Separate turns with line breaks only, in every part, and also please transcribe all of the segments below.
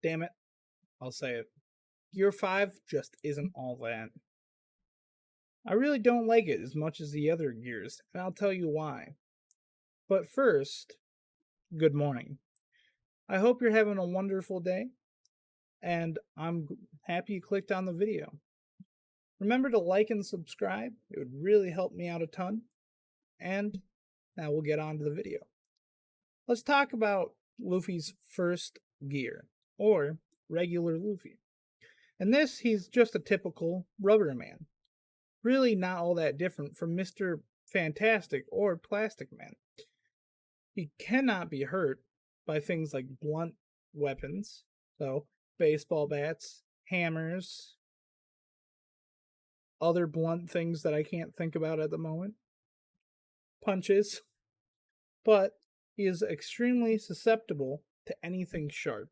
Damn it, I'll say it. Gear 5 just isn't all that. I really don't like it as much as the other gears, and I'll tell you why. But first, good morning. I hope you're having a wonderful day, and I'm happy you clicked on the video. Remember to like and subscribe, it would really help me out a ton. And now we'll get on to the video. Let's talk about Luffy's first gear, or regular Luffy. In this, he's just a typical rubber man. Really not all that different from Mr. Fantastic or Plastic Man. He cannot be hurt by things like blunt weapons, so baseball bats, hammers, other blunt things that I can't think about at the moment, punches, but he is extremely susceptible to anything sharp.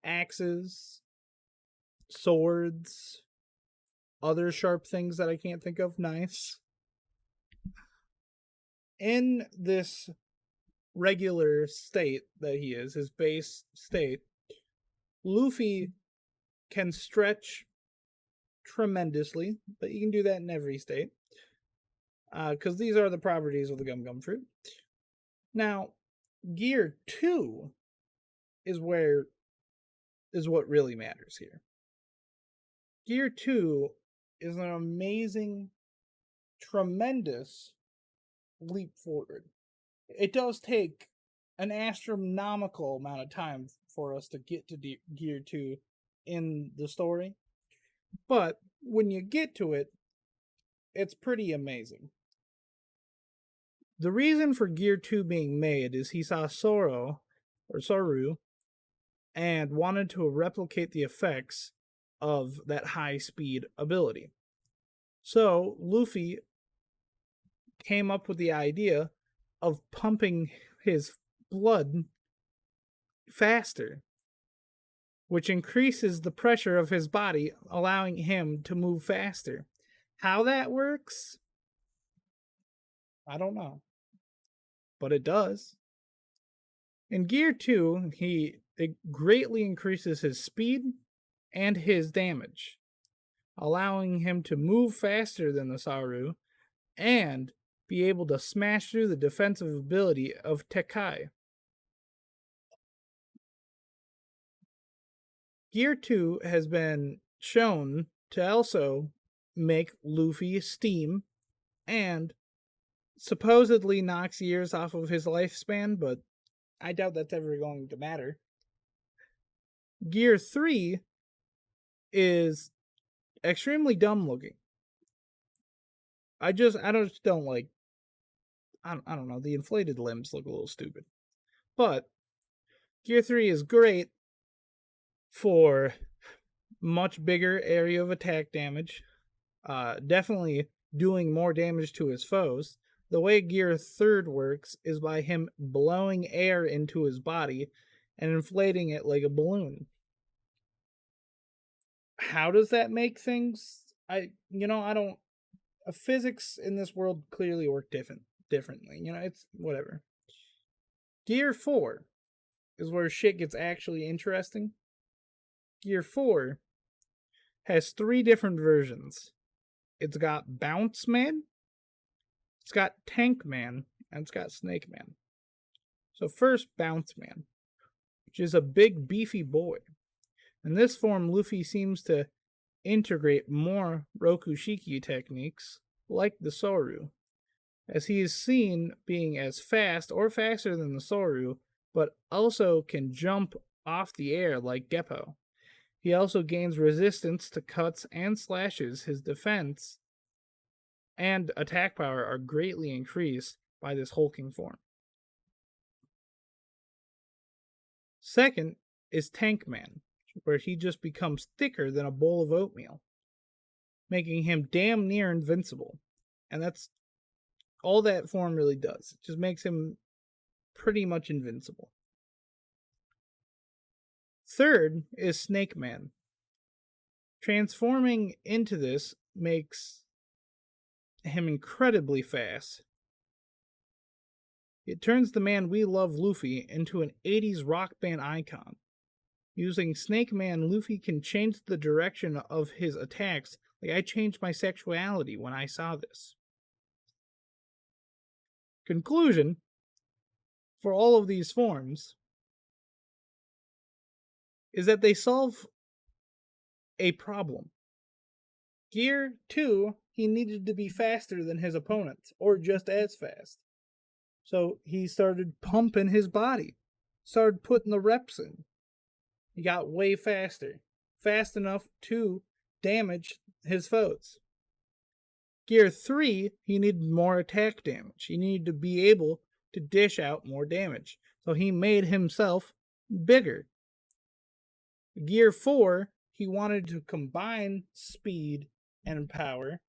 Axes, swords, other sharp things that I can't think of, knives. In this regular state that he is, his base state, Luffy can stretch tremendously, but you can do that in every state, because these are the properties of the Gum Gum Fruit. Now, Gear 2 is what really matters here. Gear 2 is an amazing, tremendous leap forward. It does take an astronomical amount of time for us to get to Gear 2 in the story, but when you get to it, it's pretty amazing. The reason for Gear 2 being made is he saw Soru, and wanted to replicate the effects of that high speed ability. So Luffy came up with the idea of pumping his blood faster, which increases the pressure of his body, allowing him to move faster. How that works, I don't know, but it does. In Gear 2, it greatly increases his speed and his damage, allowing him to move faster than the Saru and be able to smash through the defensive ability of Tekkai. Gear 2 has been shown to also make Luffy steam and supposedly knocks years off of his lifespan, but I doubt that's ever going to matter. Gear 3 is extremely dumb looking. I just don't like, I don't know, the inflated limbs look a little stupid. But Gear 3 is great for much bigger area of attack damage, definitely doing more damage to his foes. The way Gear 3 works is by him blowing air into his body and inflating it like a balloon. How does that make things? Physics in this world clearly work differently. It's whatever. Gear 4 is where shit gets actually interesting. Gear 4 has 3 different versions. It's got Bounce Man, it's got Tank Man, and it's got Snake Man. So first, Bounce Man, which is a big beefy boy. In this form, Luffy seems to integrate more Rokushiki techniques like the Soru, as he is seen being as fast or faster than the Soru, but also can jump off the air like Geppo. He also gains resistance to cuts and slashes. His defense and attack power are greatly increased by this hulking form. Second is Tank Man, where he just becomes thicker than a bowl of oatmeal, making him damn near invincible. And that's all that form really does. It just makes him pretty much invincible. Third is Snake Man. Transforming into this makes him incredibly fast. It turns the man we love, Luffy, into an 80s rock band icon. Using Snake Man, Luffy can change the direction of his attacks. Like, I changed my sexuality when I saw this. Conclusion for all of these forms is that they solve a problem. Gear 2, he needed to be faster than his opponents, or just as fast. So he started pumping his body, started putting the reps in. He got way faster, fast enough to damage his foes. Gear 3, he needed more attack damage. He needed to be able to dish out more damage. So he made himself bigger. Gear 4, he wanted to combine speed and power,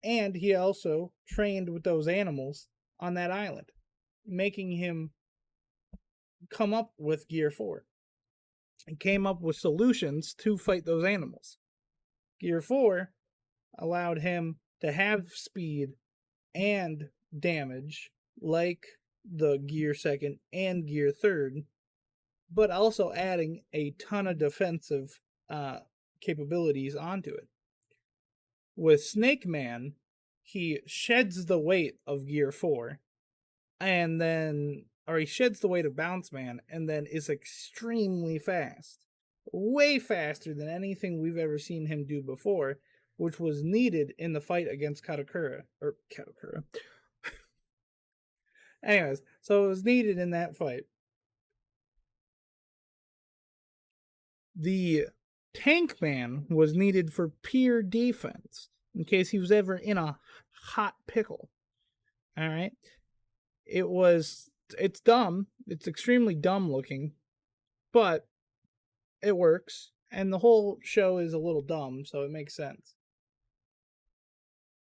and he also trained with those animals on that island, making him come up with Gear 4. He came up with solutions to fight those animals. Gear 4 allowed him to have speed and damage like the Gear 2nd and Gear 3rd, but also adding a ton of defensive capabilities onto it. With Snake Man, he sheds the weight of Gear 4, and then, or he sheds the weight of Bounce Man, and then is extremely fast. Way faster than anything we've ever seen him do before, which was needed in the fight against Katakura. Anyways, so it was needed in that fight. The Tank Man was needed for pure defense, in case he was ever in a hot pickle. Alright? It's dumb. It's extremely dumb looking, but it works. And the whole show is a little dumb, so it makes sense.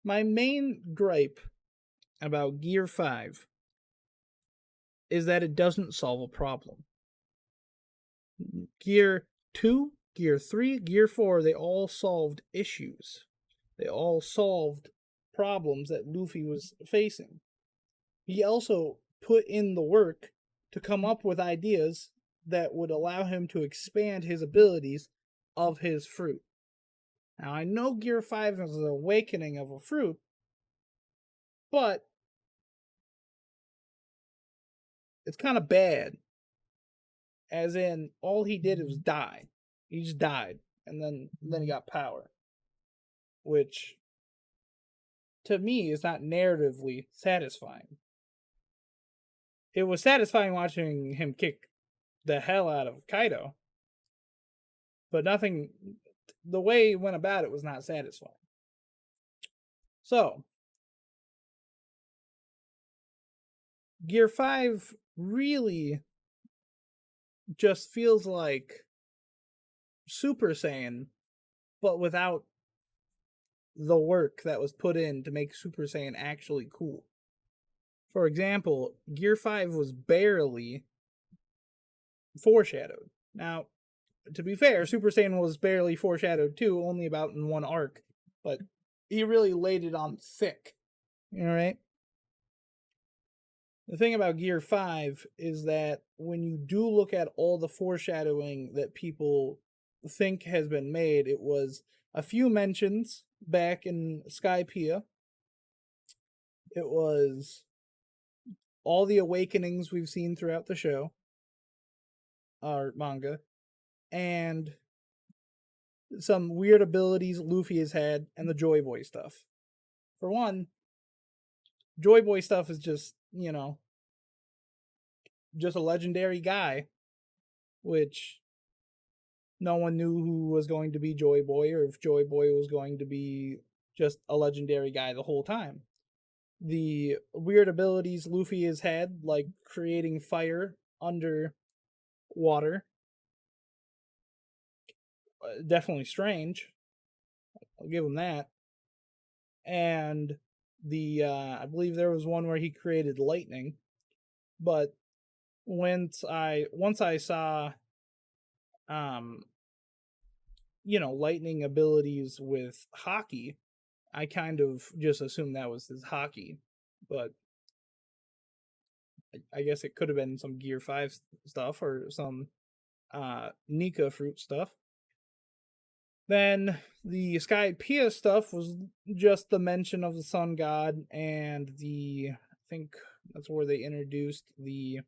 My main gripe about Gear 5 is that it doesn't solve a problem. Gear 2, Gear 3, Gear 4, they all solved issues. They all solved problems that Luffy was facing. He also put in the work to come up with ideas that would allow him to expand his abilities of his fruit. Now, I know Gear 5 is an awakening of a fruit, but it's kind of bad. As in, all he did was die. He just died, and then he got power. Which, to me, is not narratively satisfying. It was satisfying watching him kick the hell out of Kaido, but the way he went about it was not satisfying. So, Gear 5 really just feels like Super Saiyan, but without the work that was put in to make Super Saiyan actually cool. For example, Gear 5 was barely foreshadowed. Now, to be fair, Super Saiyan was barely foreshadowed too, only about in one arc, but he really laid it on thick. Alright? The thing about Gear 5 is that when you do look at all the foreshadowing that people think has been made, it was a few mentions back in Skypiea. It was all the awakenings we've seen throughout the show, or manga, and some weird abilities Luffy has had, and the Joy Boy stuff. For one, Joy Boy stuff is just, just a legendary guy, which no one knew who was going to be Joy Boy, or if Joy Boy was going to be just a legendary guy the whole time. The weird abilities Luffy has had, like creating fire under water, definitely strange. I'll give him that. And I believe there was one where he created lightning, but once I saw lightning abilities with hockey, I kind of just assumed that was his hockey, but I guess it could have been some Gear 5 stuff or some Nika fruit stuff. Then the Skypiea stuff was just the mention of the sun god and I think that's where they introduced the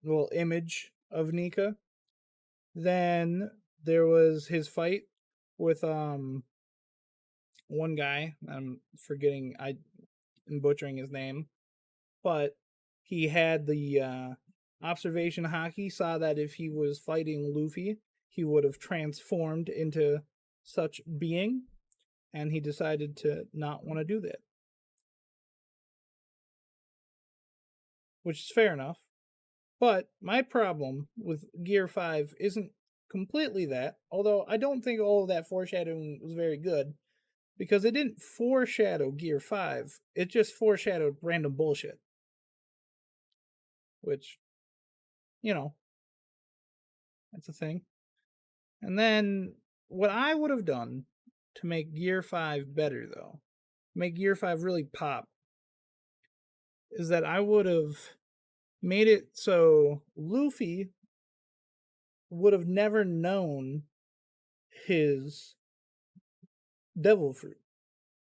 little image of Nika. Then there was his fight with one guy. I'm forgetting, I'm butchering his name, but he had the observation hockey, saw that if he was fighting Luffy, he would have transformed into such being, and he decided to not want to do that. Which is fair enough. But my problem with Gear 5 isn't completely that, although I don't think all of that foreshadowing was very good, because it didn't foreshadow Gear 5, it just foreshadowed random bullshit. Which, you know, that's a thing. And then what I would have done to make Gear 5 better, though, make Gear 5 really pop, is that I would have made it so Luffy would have never known his devil fruit.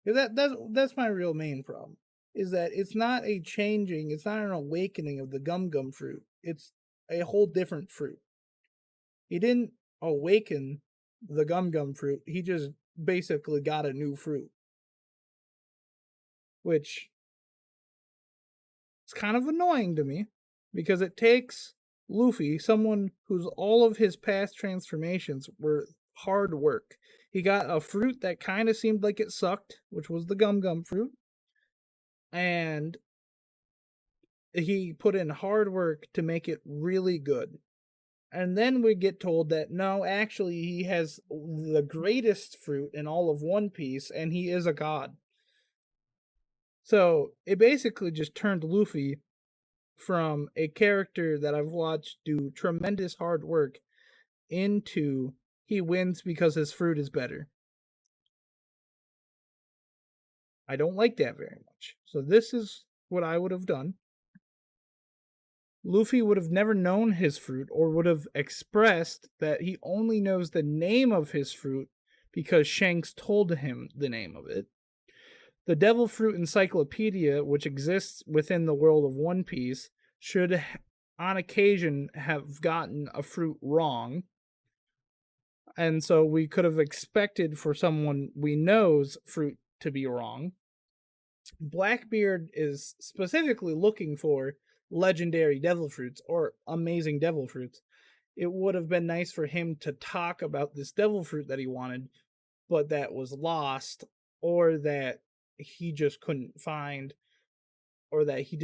That's my real main problem. Is that it's not a changing, it's not an awakening of the gum gum fruit. It's a whole different fruit. He didn't awaken the gum gum fruit. He just basically got a new fruit. Which is kind of annoying to me, because it takes Luffy, someone whose all of his past transformations were hard work. He got a fruit that kind of seemed like it sucked, which was the gum gum fruit, and he put in hard work to make it really good. And then we get told that no, actually, he has the greatest fruit in all of One Piece, and he is a god. So it basically just turned Luffy from a character that I've watched do tremendous hard work into he wins because his fruit is better. I don't like that very much. So this is what I would have done. Luffy would have never known his fruit, or would have expressed that he only knows the name of his fruit because Shanks told him the name of it. The Devil Fruit Encyclopedia, which exists within the world of One Piece, should on occasion have gotten a fruit wrong. And so we could have expected for someone we know's fruit to be wrong. Blackbeard is specifically looking for legendary devil fruits or amazing devil fruits. It would have been nice for him to talk about this devil fruit that he wanted, but that was lost, or that he just couldn't find, or that he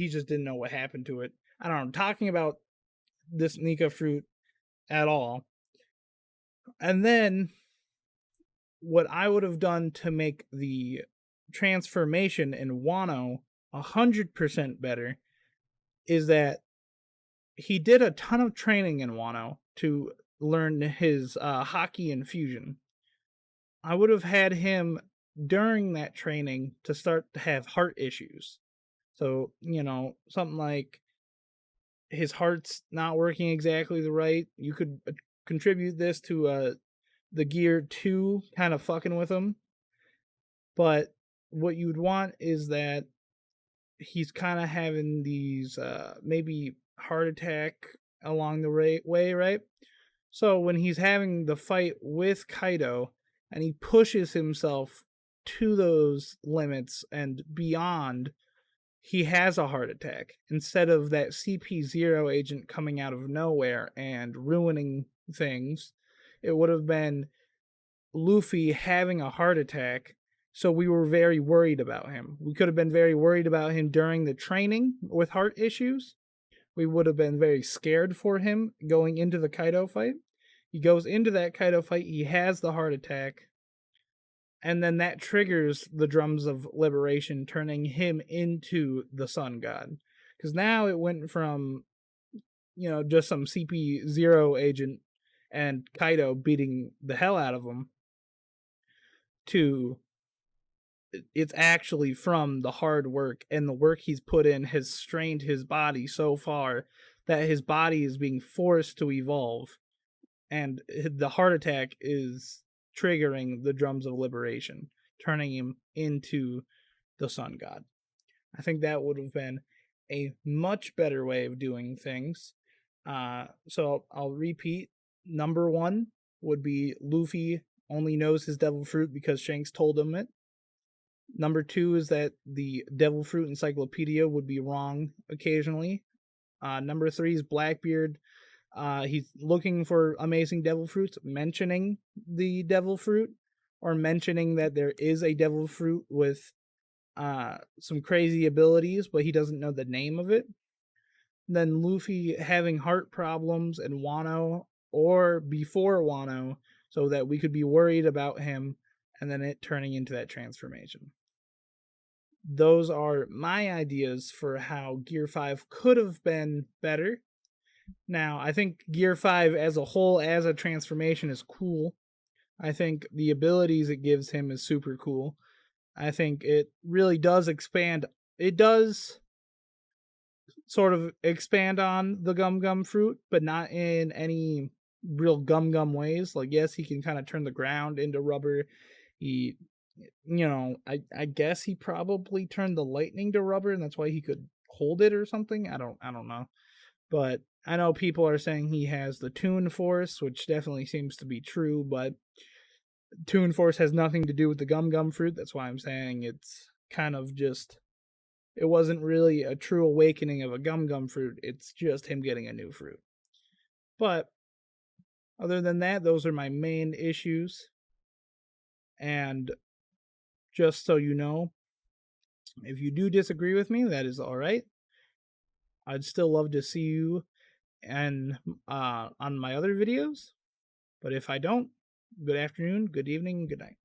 just didn't know what happened to it. I don't know, I'm talking about this Nika fruit at all. And then what I would have done to make the transformation in Wano 100% better is that he did a ton of training in Wano to learn his hockey infusion. I would have had him during that training to start to have heart issues. So, something like his heart's not working exactly the right. You could contribute this to the Gear 2 kind of fucking with him. But what you'd want is that he's kind of having these maybe heart attack along the way, right? So when he's having the fight with Kaido and he pushes himself to those limits and beyond, he has a heart attack. Instead of that CP0 agent coming out of nowhere and ruining things, it would have been Luffy having a heart attack. So we were very worried about him. We could have been very worried about him during the training with heart issues. We would have been very scared for him going into the Kaido fight. He goes into that Kaido fight, he has the heart attack, and then that triggers the drums of liberation, turning him into the sun god. Because now it went from, just some CP0 agent and Kaido beating the hell out of him to it's actually from the hard work, and the work he's put in has strained his body so far that his body is being forced to evolve, and the heart attack is triggering the drums of liberation, turning him into the sun god. I think that would have been a much better way of doing things. So I'll repeat. Number one would be Luffy only knows his devil fruit because Shanks told him it. Number two is that the devil fruit encyclopedia would be wrong occasionally. Number three is Blackbeard. He's looking for amazing devil fruits, mentioning the devil fruit, or mentioning that there is a devil fruit with some crazy abilities, but he doesn't know the name of it. Then Luffy having heart problems and Wano, or before Wano, so that we could be worried about him, and then it turning into that transformation. Those are my ideas for how Gear 5 could have been better. Now, I think Gear 5 as a whole, as a transformation, is cool. I think the abilities it gives him is super cool. I think it really does expand. It does sort of expand on the Gum Gum fruit, but not in any real Gum Gum ways. Like, yes, he can kind of turn the ground into rubber. He, I guess he probably turned the lightning to rubber, and that's why he could hold it or something. I don't know. But I know people are saying he has the Toon Force, which definitely seems to be true, but Toon Force has nothing to do with the Gum Gum fruit. That's why I'm saying it's kind of just, it wasn't really a true awakening of a Gum Gum fruit. It's just him getting a new fruit. But other than that, those are my main issues. And just so you know, if you do disagree with me, that is all right. I'd still love to see you and on my other videos. But if I don't, good afternoon, good evening, good night.